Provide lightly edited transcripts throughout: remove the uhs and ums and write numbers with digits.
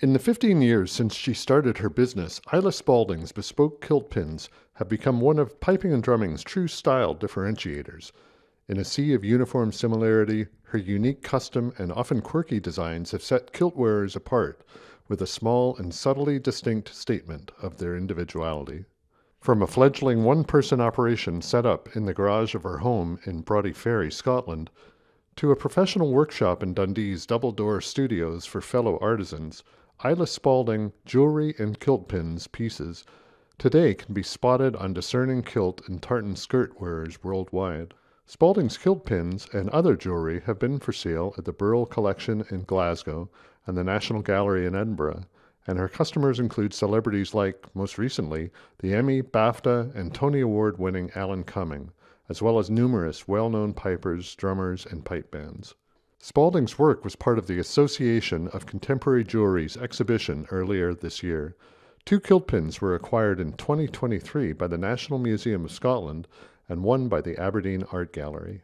In the 15 years since she started her business, Islay Spalding's bespoke kilt pins have become one of piping and drumming's true style differentiators. In a sea of uniform similarity, her unique custom and often quirky designs have set kilt wearers apart with a small and subtly distinct statement of their individuality. From a fledgling one-person operation set up in the garage of her home in Brodie Ferry, Scotland, to a professional workshop in Dundee's double-door studios for fellow artisans, Islay Spalding jewelry and kilt pins pieces today can be spotted on discerning kilt and tartan skirt wearers worldwide. Spalding's kilt pins and other jewelry have been for sale at the Burrell Collection in Glasgow and the National Gallery in Edinburgh, and her customers include celebrities like, most recently, the Emmy, BAFTA, and Tony Award-winning Alan Cumming, as well as numerous well-known pipers, drummers, and pipe bands. Spalding's work was part of the Association of Contemporary Jewelry's exhibition earlier this year. 2 kilt pins were acquired in 2023 by the National Museum of Scotland and one by the Aberdeen Art Gallery.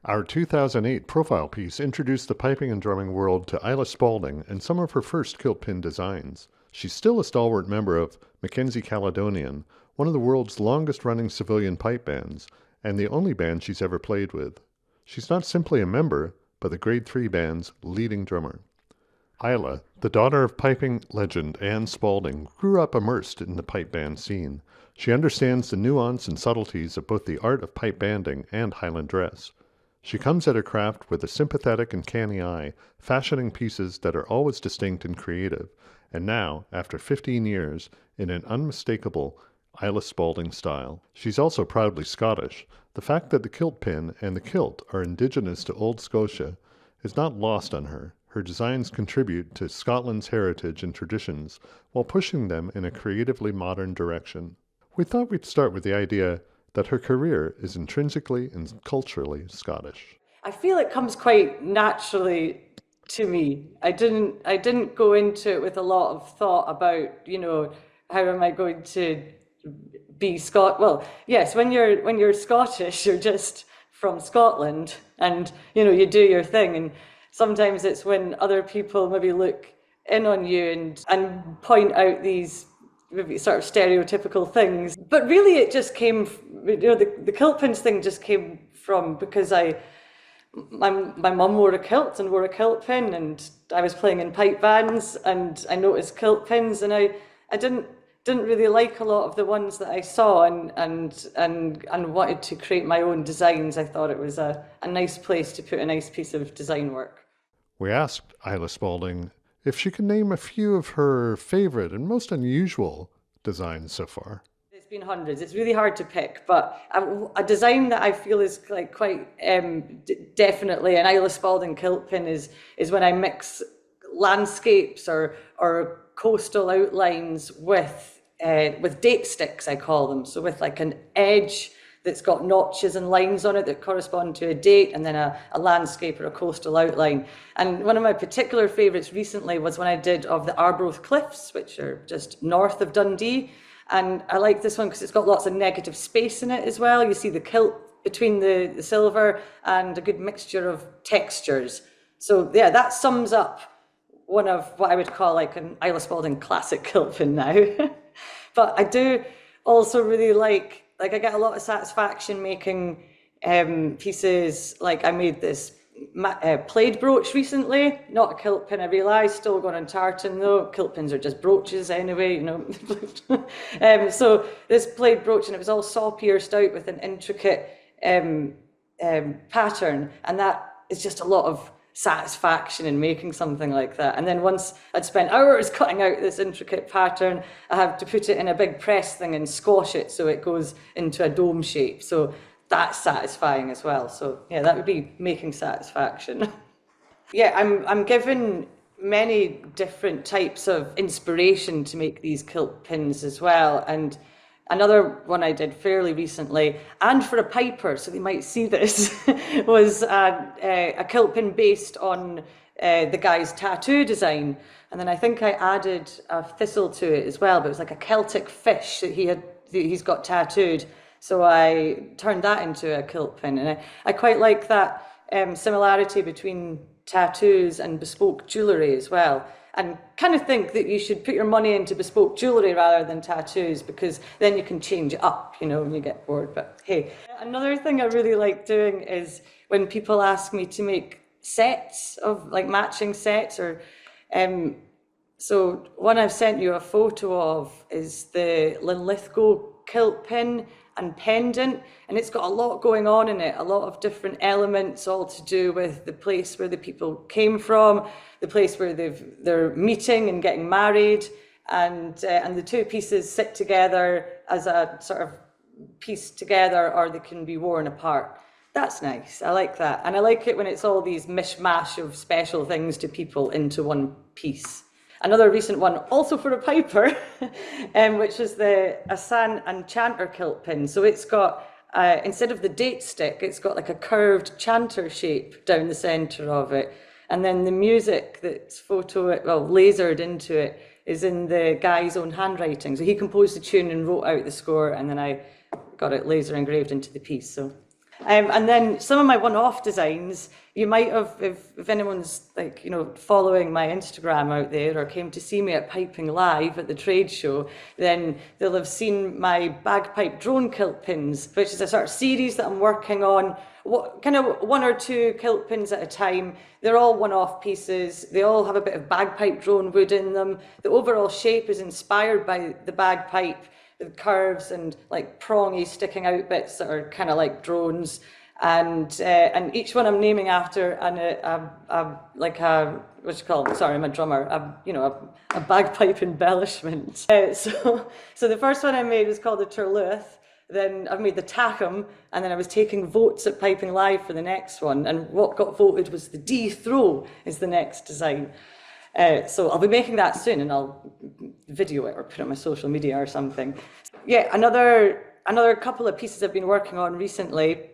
Our 2008 profile piece introduced the piping and drumming world to Islay Spalding and some of her first kilt pin designs. She's still a stalwart member of Mackenzie Caledonian, one of the world's longest-running civilian pipe bands, and the only band she's ever played with. She's not simply a member, but the Grade 3 band's leading drummer. Islay, the daughter of piping legend Anne Spalding, grew up immersed in the pipe band scene. She understands the nuance and subtleties of both the art of pipe banding and Highland dress. She comes at her craft with a sympathetic and canny eye, fashioning pieces that are always distinct and creative, and now, after 15 years, in an unmistakable Islay Spalding style. She's also proudly Scottish. The fact that the kilt pin and the kilt are indigenous to Old Scotia is not lost on her. Her designs contribute to Scotland's heritage and traditions while pushing them in a creatively modern direction. We thought we'd start with the idea that her career is intrinsically and culturally Scottish. I feel it comes quite naturally to me. I didn't go into it with a lot of thought about, how am I going to be Well, yes, when you're Scottish, you're just from Scotland, and you do your thing. And sometimes it's when other people maybe look in on you and point out these maybe sort of stereotypical things. But really, it just came. The kilt pins thing just came from because my mum wore a kilt and wore a kilt pin, and I was playing in pipe bands, and I noticed kilt pins, and I didn't really like a lot of the ones that I saw, and wanted to create my own designs. I thought it was a nice place to put a nice piece of design work. We asked Islay Spalding if she could name a few of her favorite and most unusual designs so far. It's been hundreds. It's really hard to pick, but a design that I feel is like quite definitely an Islay Spalding kilt pin is when I mix landscapes or coastal outlines with date sticks, I call them. So with like an edge that's got notches and lines on it that correspond to a date, and then a landscape or a coastal outline. And one of my particular favourites recently was when I did of the Arbroath Cliffs, which are just north of Dundee. And I like this one because it's got lots of negative space in it as well. You see the kilt between the silver and a good mixture of textures. So yeah, that sums up one of what I would call like an Islay Spalding classic kilt pin now. But I do also really like I get a lot of satisfaction making pieces. Like I made this plaid brooch recently, not a kilt pin, I realise, still going on tartan though. Kilt pins are just brooches anyway, So this plaid brooch, and it was all saw pierced out with an intricate pattern, and that is just a lot of satisfaction in making something like that. And then once I'd spent hours cutting out this intricate pattern, I have to put it in a big press thing and squash it so it goes into a dome shape. So that's satisfying as well. So yeah, that would be making satisfaction. Yeah, I'm given many different types of inspiration to make these kilt pins as well. And another one I did fairly recently, and for a piper, so they might see this, was a kilt pin based on the guy's tattoo design. And then I think I added a thistle to it as well, but it was like a Celtic fish that he's got tattooed. So I turned that into a kilt pin. And I quite like that similarity between tattoos and bespoke jewellery as well. and kind of think that you should put your money into bespoke jewellery rather than tattoos, because then you can change it up, you know, when you get bored. But hey, another thing I really like doing is when people ask me to make sets of like matching sets, or so one I've sent you a photo of is the Linlithgow kilt pin and pendant, and it's got a lot going on in it, a lot of different elements, all to do with the place where the people came from, the place where they're meeting and getting married, and the two pieces sit together as a sort of piece together, or they can be worn apart. That's nice. I like that, and I like it when it's all these mishmash of special things to people into one piece. Another recent one, also for a piper, which is the Asan and Chanter kilt pin. So it's got, instead of the date stick, it's got like a curved chanter shape down the centre of it. And then the music that's lasered into it is in the guy's own handwriting. So he composed the tune and wrote out the score, and then I got it laser engraved into the piece. So. And then some of my one-off designs, you might have, if anyone's like, you know, following my Instagram out there or came to see me at Piping Live at the trade show, then they'll have seen my bagpipe drone kilt pins, which is a sort of series that I'm working on, kind of 1 or 2 kilt pins at a time. They're all one-off pieces. They all have a bit of bagpipe drone wood in them. The overall shape is inspired by the bagpipe, with curves and like prongy sticking out bits that are kind of like drones, and each one I'm naming after what you call it? Sorry, I'm a drummer. A bagpipe embellishment. So the first one I made was called the Turluth. Then I've made the Tackham, and then I was taking votes at Piping Live for the next one, and what got voted was the D Throw is the next design. So I'll be making that soon, and I'll video it or put it on my social media or something. Yeah, another couple of pieces I've been working on recently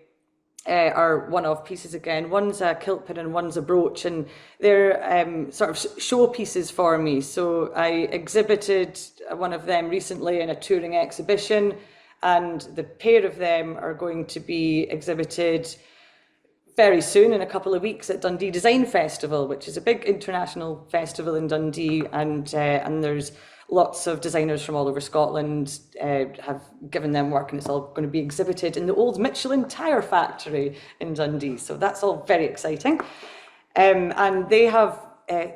are one-off pieces again. One's a kilt pin and one's a brooch, and they're sort of show pieces for me. So I exhibited one of them recently in a touring exhibition, and the pair of them are going to be exhibited very soon, in a couple of weeks, at Dundee Design Festival, which is a big international festival in Dundee, and there's lots of designers from all over Scotland have given them work, and it's all going to be exhibited in the old Michelin tire factory in Dundee. So that's all very exciting. And they have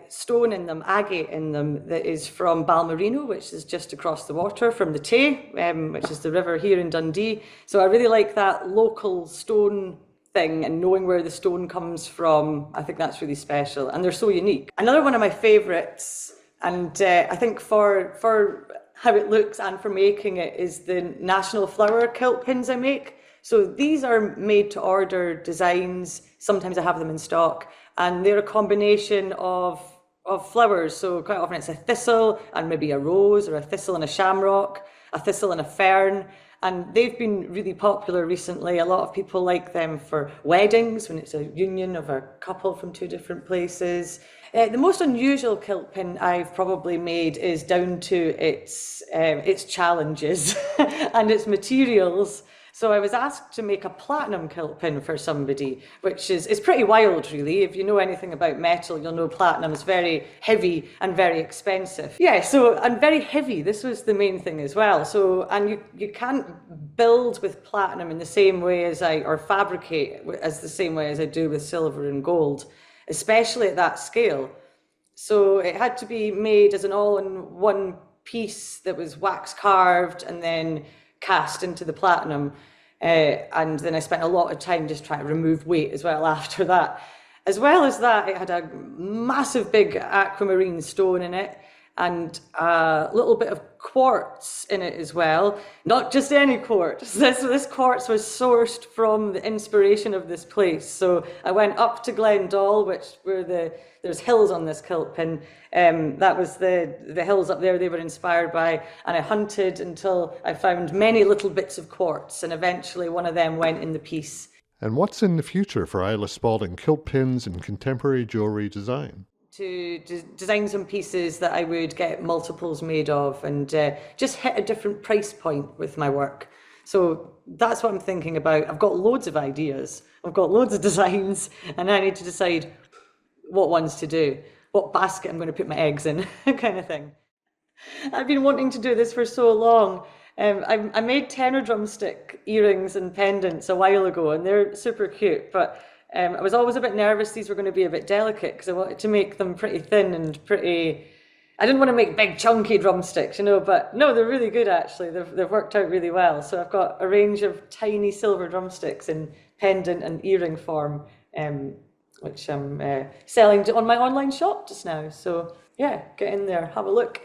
stone in them, agate in them, that is from Balmerino, which is just across the water from the Tay, which is the river here in Dundee. So I really like that local stone thing, and knowing where the stone comes from. I think that's really special, and they're so unique. Another one of my favourites, and I think for how it looks and for making it, is the National Flower kilt pins I make. So these are made to order designs. Sometimes I have them in stock, and they're a combination of flowers. So quite often it's a thistle and maybe a rose, or a thistle and a shamrock, a thistle and a fern. And they've been really popular recently. A lot of people like them for weddings, when it's a union of a couple from 2 different places. The most unusual kilt pin I've probably made is down to its challenges and its materials. So I was asked to make a platinum kilt pin for somebody, which is pretty wild, really. If you know anything about metal, you'll know platinum is very heavy and very expensive. Yeah, and very heavy. This was the main thing as well. So, and you can't build with platinum in the same way or fabricate as the same way as I do with silver and gold, especially at that scale. So it had to be made as an all-in-one piece that was wax carved and then cast into the platinum, and then I spent a lot of time just trying to remove weight as well after that. As well as that, it had a massive big aquamarine stone in it, and a little bit of quartz in it as well. Not just any quartz. This quartz was sourced from the inspiration of this place. So I went up to Glendall, there's hills on this kilt pin. That was the hills up there they were inspired by, and I hunted until I found many little bits of quartz, and eventually one of them went in the piece. And what's in the future for Islay Spalding kilt pins and contemporary jewellery design? To design some pieces that I would get multiples made of, and just hit a different price point with my work. So that's what I'm thinking about. I've got loads of ideas. I've got loads of designs, and I need to decide what ones to do. what basket I'm going to put my eggs in, kind of thing. I've been wanting to do this for so long. I made tenor drumstick earrings and pendants a while ago, and they're super cute. But I was always a bit nervous these were going to be a bit delicate because I wanted to make them pretty thin and pretty. I didn't want to make big chunky drumsticks, but no, they're really good actually. They've worked out really well. So I've got a range of tiny silver drumsticks in pendant and earring form, which I'm selling on my online shop just now. So yeah, get in there, have a look.